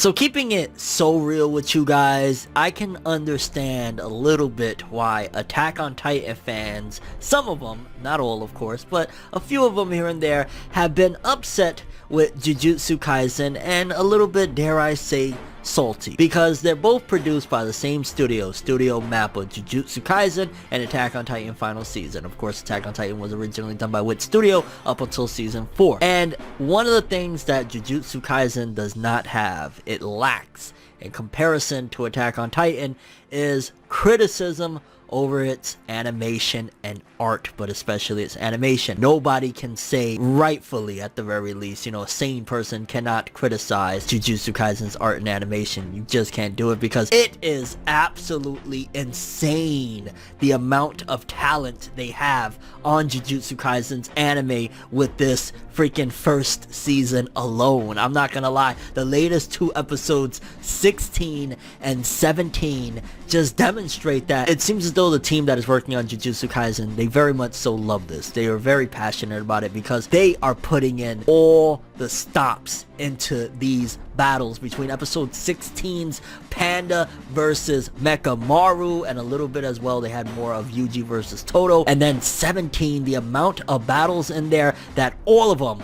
So keeping it so real with you guys, I can understand a little bit why Attack on Titan fans, some of them, not all of course, but a few of them here and there, have been upset with Jujutsu Kaisen and a little bit, dare I say, salty, because they're both produced by the same studio Mappa, Jujutsu Kaisen and Attack on Titan final season. Of course, Attack on Titan was originally done by Wit Studio up until season 4. And one of the things that Jujutsu Kaisen does not have, it lacks in comparison to Attack on Titan, is criticism over its animation and art, but especially its animation. Nobody can say, rightfully at the very least, a sane person cannot criticize Jujutsu Kaisen's art and animation. You just can't do it because it is absolutely insane the amount of talent they have on Jujutsu Kaisen's anime with this freaking first season alone. I'm not gonna lie, the latest 2 episodes, 16 and 17, just demonstrate that. It seems as though the team that is working on Jujutsu Kaisen, they very much so love this. They are very passionate about it because they are putting in all the stops into these battles between episode 16's Panda versus Mechamaru, and a little bit as well they had more of Yuji versus Toto, and then 17, the amount of battles in there that all of them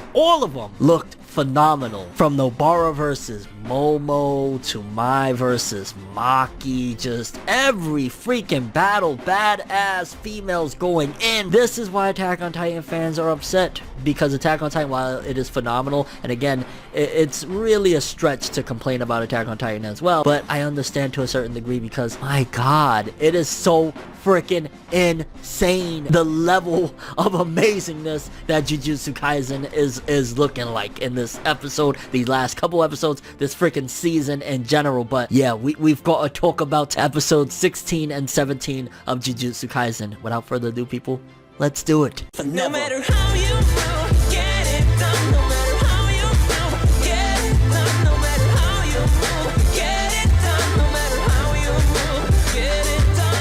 looked phenomenal. From Nobara versus Momo to Mai versus Maki, just every freaking battle, badass females going in. This is why Attack on Titan fans are upset, because Attack on Titan, while it is phenomenal, and again, it's really a stretch to complain about Attack on Titan as well, but I understand to a certain degree because, my god, it is so freaking insane the level of amazingness that Jujutsu Kaisen is looking like in this episode, these last couple episodes, this freaking season in general. But yeah, we've got to talk about episodes 16 and 17 of Jujutsu Kaisen. Without further ado, people, let's do it. No matter how you move, get it done. No matter how you move, get it done. No matter how you move, get it done. No matter how you move, get it done.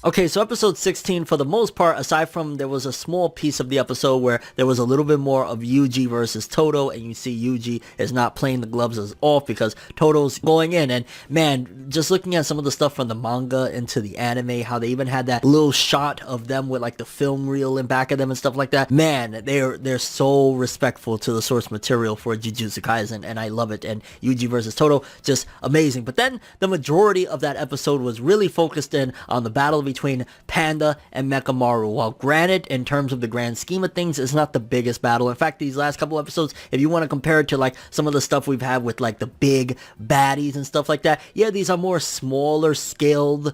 Okay, so episode 16, for the most part, aside from there was a small piece of the episode where there was a little bit more of Yuji versus Toto, and you see Yuji is not playing the gloves as off because Toto's going in. And man, just looking at some of the stuff from the manga into the anime, how they even had that little shot of them with like the film reel in back of them and stuff like that, man, they're so respectful to the source material for Jujutsu Kaisen, and I love it. And Yuji versus Toto, just amazing. But then the majority of that episode was really focused in on the battle between Panda and Mechamaru. While granted, in terms of the grand scheme of things, it's not the biggest battle. In fact, these last couple episodes, if you want to compare it to like some of the stuff we've had with like the big baddies and stuff like that, yeah, these are more smaller scaled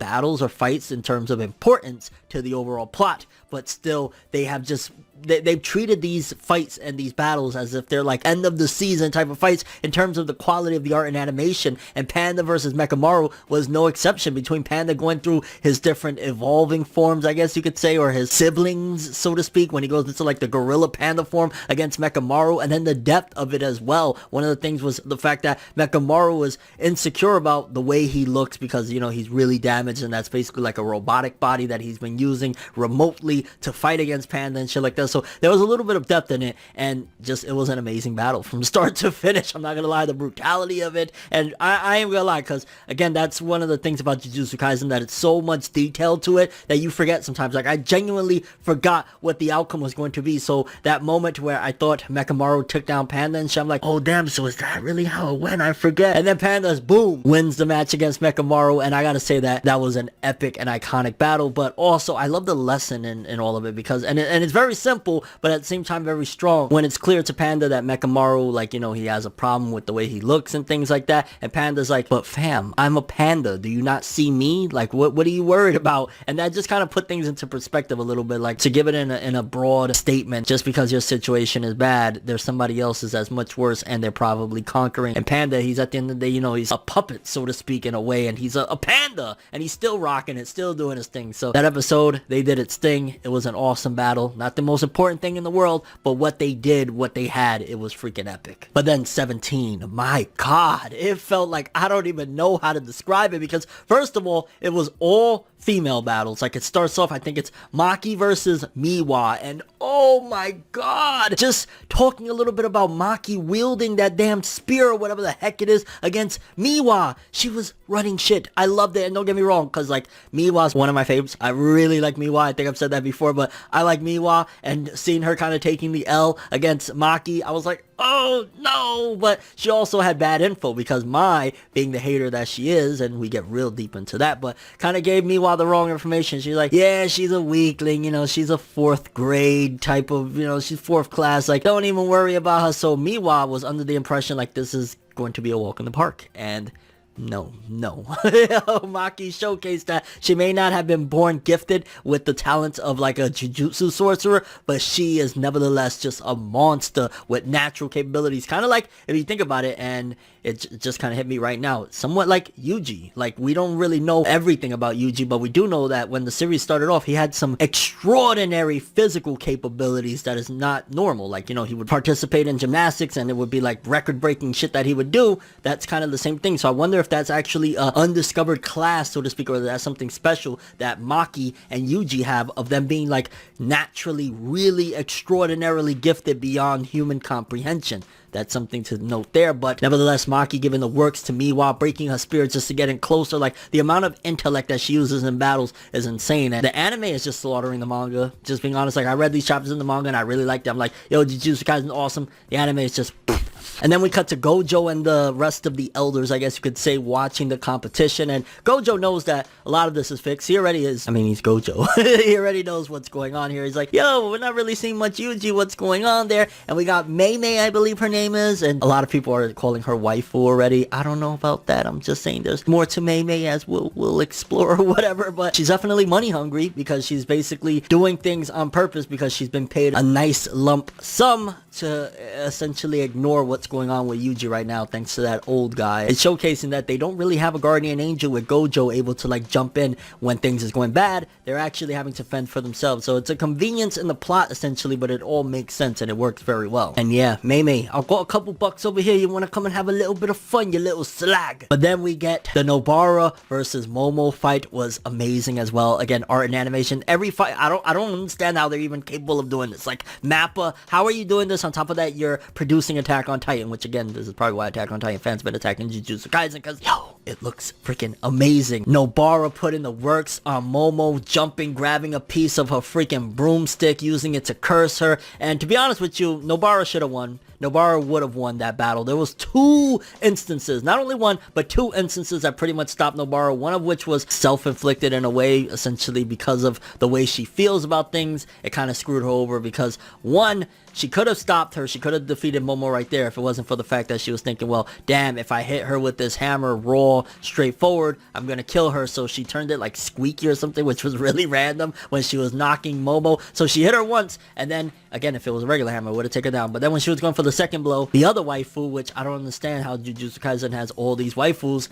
battles or fights in terms of importance to the overall plot, but still they have just they've treated these fights and these battles as if they're like end of the season type of fights in terms of the quality of the art and animation. And Panda versus Mechamaru was no exception, between Panda going through his different evolving forms, I guess you could say, or his siblings, so to speak, when he goes into like the gorilla panda form against Mechamaru, and then the depth of it as well. One of the things was the fact that Mechamaru was insecure about the way he looks because, he's really damaged, and that's basically like a robotic body that he's been using remotely to fight against Panda and shit like that. So there was a little bit of depth in it, and just it was an amazing battle from start to finish. I'm not gonna lie, the brutality of it, and I ain't gonna lie, because again, that's one of the things about Jujutsu Kaisen, that it's so much detail to it that you forget sometimes. Like, I genuinely forgot what the outcome was going to be. So that moment where I thought Mechamaru took down Panda and shit, I'm like, oh damn, so is that really how it went? I forget. And then Panda's boom wins the match against Mechamaru, and I gotta say that was an epic and iconic battle. But also, I love the lesson in all of it, because and it's very simple, but at the same time very strong, when it's clear to Panda that Mechamaru, like, he has a problem with the way he looks and things like that, and Panda's like, but fam, I'm a panda, do you not see me? Like, what are you worried about? And that just kind of put things into perspective a little bit, like, to give it in a broad statement, just because your situation is bad, there's somebody else's as much worse, and they're probably conquering. And Panda, he's at the end of the day, he's a puppet, so to speak, in a way, and he's a panda, and he's still rocking it, still doing his thing. So that episode, they did its thing. It was an awesome battle. Not the most important thing in the world, but what they did, what they had, it was freaking epic. But then 17, my god, it felt like I don't even know how to describe it, because first of all, it was all female battles. Like, it starts off, I think it's Maki versus Miwa, and oh my god, just talking a little bit about Maki wielding that damn spear or whatever the heck it is against Miwa. She was running shit. I loved it, and don't get me wrong, because like Miwa's one of my favorites. I really like Miwa. I think I've said that before, but I like Miwa, and seeing her kind of taking the L against Maki, I was like, oh no. But she also had bad info, because Mai, being the hater that she is, and we get real deep into that, but kind of gave Miwa the wrong information. She's like, yeah, she's a weakling, you know, she's a 4th grade type of, you know, she's 4th class, like, don't even worry about her. So Miwa was under the impression like this is going to be a walk in the park, and no. Maki showcased that she may not have been born gifted with the talents of like a Jujutsu sorcerer, but she is nevertheless just a monster with natural capabilities. Kind of like, if you think about it, and it just kind of hit me right now, somewhat like Yuji. Like, we don't really know everything about Yuji, but we do know that when the series started off, he had some extraordinary physical capabilities that is not normal. Like, you know, he would participate in gymnastics, and it would be like record-breaking shit that he would do. That's kind of the same thing. So I wonder if that's actually a undiscovered class, so to speak, or that's something special that Maki and Yuji have, of them being like naturally really extraordinarily gifted beyond human comprehension. That's something to note there. But nevertheless, Maki giving the works to Miwa, breaking her spirit just to get in closer. Like, the amount of intellect that she uses in battles is insane. And the anime is just slaughtering the manga. Just being honest, like, I read these chapters in the manga and I really liked them. I'm like, yo, Jujutsu Kaisen awesome. The anime is just and then we cut to Gojo and the rest of the elders, I guess you could say, watching the competition. And Gojo knows that a lot of this is fixed. He already is. I mean, he's Gojo. He already knows what's going on here. He's like, yo, we're not really seeing much Yuji. What's going on there? And we got Mei, I believe her name is. And a lot of people are calling her waifu already. I don't know about that. I'm just saying there's more to Mei, as we'll explore or whatever. But she's definitely money hungry, because she's basically doing things on purpose, because she's been paid a nice lump sum to essentially ignore what's going on with Yuji right now, thanks to that old guy. It's showcasing that they don't really have a guardian angel with Gojo able to like jump in when things is going bad. They're actually having to fend for themselves. So it's a convenience in the plot essentially, but it all makes sense and it works very well. And yeah, Mei, I've got a couple bucks over here. You want to come and have a little bit of fun, you little slag? But then we get the Nobara versus Momo fight. Was amazing as well. Again, art and animation. Every fight, I don't understand how they're even capable of doing this. Like, Mappa, how are you doing this? On top of that, you're producing Attack on Titan, which again, this is probably why Attack on Titan fans been attacking Jujutsu Kaisen, because yo, it looks freaking amazing. Nobara put in the works on Momo, jumping, grabbing a piece of her freaking broomstick, using it to curse her. And to be honest with you, Nobara should have won. Nobara would have won that battle. There was 2 instances, not only one, but 2 instances that pretty much stopped Nobara, one of which was self-inflicted in a way, essentially because of the way she feels about things. It kind of screwed her over, because one, she could have stopped her. She could have defeated Momo right there if it wasn't for the fact that she was thinking, well, damn, if I hit her with this hammer raw, straightforward, I'm going to kill her. So she turned it like squeaky or something, which was really random when she was knocking Momo. So she hit her once, and then, again, if it was a regular hammer, it would have taken her down. But then when she was going for the second blow, the other waifu, which I don't understand how Jujutsu Kaisen has all these waifus,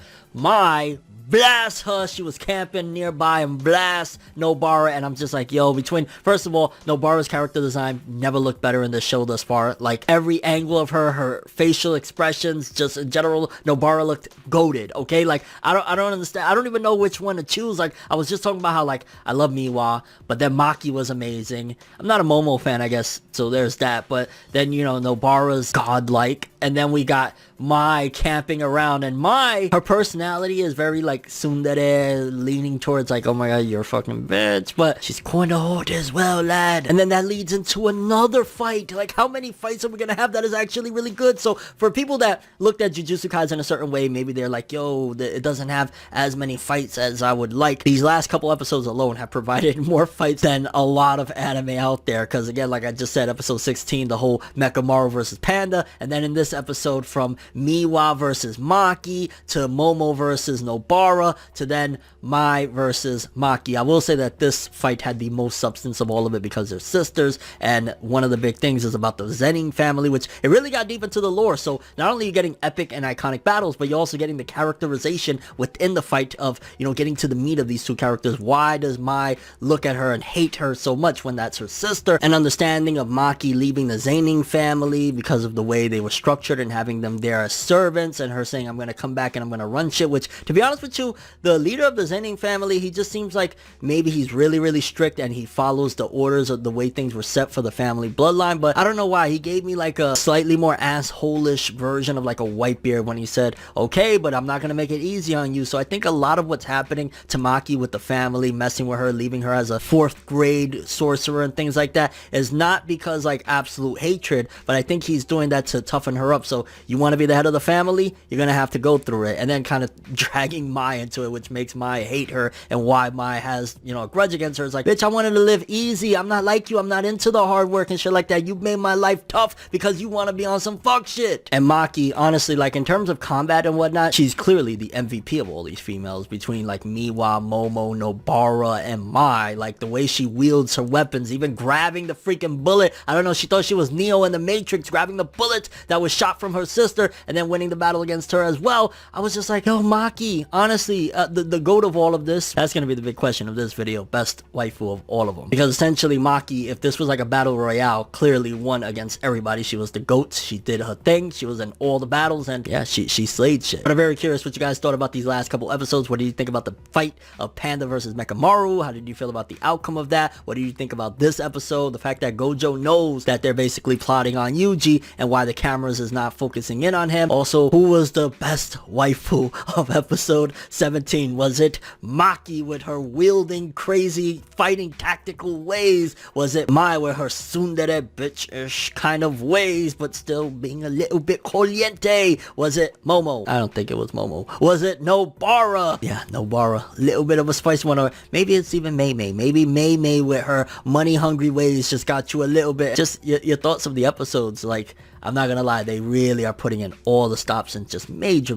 blast her. She was camping nearby and blast Nobara, and I'm just like, yo, between, first of all, Nobara's character design never looked better in this show thus far. Like, every angle of her facial expressions, just in general, Nobara looked goated, okay? Like, I don't understand. I don't even know which one to choose. Like, I was just talking about how, like, I love Miwa, but then Maki was amazing. I'm not a Momo fan, I guess, so there's that. But then, you know, Nobara's godlike, and then we got Mai camping around, and Mai, her personality is very like tsundere, leaning towards like, oh my god, you're a fucking bitch, but she's going to hold as well, lad. And then that leads into another fight. Like, how many fights are we gonna have that is actually really good? So for people that looked at Jujutsu Kaisen a certain way, maybe they're like, yo, it doesn't have as many fights as I would like. These last couple episodes alone have provided more fights than a lot of anime out there, because again, like I just said, episode 16, the whole Mechamaru versus Panda, and then in this this episode, from Miwa versus Maki to Momo versus Nobara to then Mai versus Maki. I will say that this fight had the most substance of all of it because they're sisters, and one of the big things is about the Zenin family, which it really got deep into the lore. So not only are you getting epic and iconic battles, but you're also getting the characterization within the fight of, you know, getting to the meat of these two characters. Why does Mai look at her and hate her so much when that's her sister? An understanding of Maki leaving the Zenin family because of the way they were structured and having them there as servants, and her saying, I'm gonna come back and I'm gonna run shit, which, to be honest with you, the leader of the Zenin family, he just seems like maybe he's really strict and he follows the orders of the way things were set for the family bloodline. But I don't know why he gave me like a slightly more asshole-ish version of like a Whitebeard when he said, okay, but I'm not gonna make it easy on you. So I think a lot of what's happening to Maki with the family, messing with her, leaving her as a 4th grade sorcerer and things like that, is not because like absolute hatred, but I think he's doing that to toughen her up. So you want to be the head of the family, you're gonna have to go through it, and then kind of dragging Mai into it, which makes Mai hate her, and why Mai has, you know, a grudge against her. It's like, bitch, I wanted to live easy. I'm not like you. I'm not into the hard work and shit like that. You made my life tough because you want to be on some fuck shit. And Maki, honestly, like in terms of combat and whatnot, she's clearly the MVP of all these females, between like Miwa, Momo, Nobara, and Mai. Like the way she wields her weapons, even grabbing the freaking bullet. I don't know, she thought she was Neo in the Matrix, grabbing the bullet that was shot from her sister and then winning the battle against her as well. I was just like, yo, Maki, honestly, the goat of all of this, that's gonna be the big question of this video, best waifu of all of them. Because essentially Maki, if this was like a battle royale, clearly won against everybody. She was the GOAT, she did her thing, she was in all the battles, and yeah, she slayed shit. But I'm very curious what you guys thought about these last couple episodes. What do you think about the fight of Panda versus Mechamaru? How did you feel about the outcome of that? What do you think about this episode? The fact that Gojo knows that they're basically plotting on Yuji, and why the cameras is not focusing in on him. Also, who was the best waifu of episode 17? Was it Maki with her wielding crazy fighting tactical ways? Was it Mai with her tsundere bitch-ish kind of ways but still being a little bit caliente? Was it Momo? I don't think it was Momo. Was it Nobara? Yeah, Nobara. Little bit of a spicy one. Or maybe it's even Mei Mei. Maybe Mei Mei with her money hungry ways just got you a little bit. Just your thoughts of the episodes. Like, I'm not gonna lie, they really are putting in all the stops, and just major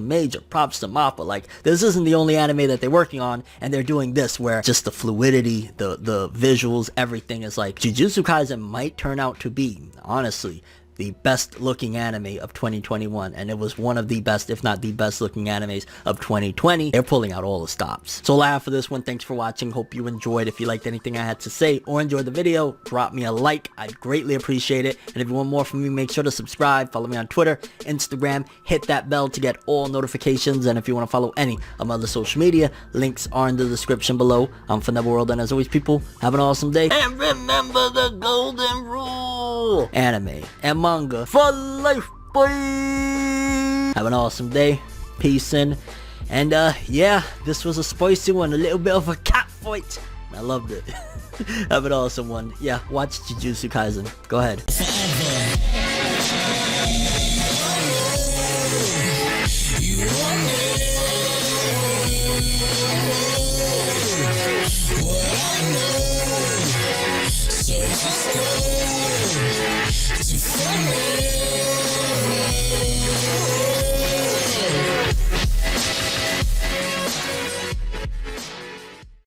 props to Mappa. Like, this isn't the only anime that they're working on, and they're doing this where just the fluidity, the visuals, everything is like, Jujutsu Kaisen might turn out to be, honestly, the best looking anime of 2021, and it was one of the best, if not the best looking animes of 2020. They're pulling out all the stops. So all I have for this one, thanks for watching. Hope you enjoyed. If you liked anything I had to say or enjoyed the video, drop me a like. I'd greatly appreciate it. And if you want more from me, make sure to subscribe, follow me on Twitter, Instagram, hit that bell to get all notifications. And if you want to follow any of my other social media, links are in the description below. I'm ForneverWorld, and as always, people, have an awesome day, and remember the golden rule: anime and manga for life, boy. Have an awesome day. Peace in. And yeah, this was a spicy one, a little bit of a cat fight. I loved it. Have an awesome one. Yeah, watch Jujutsu Kaisen. Go ahead.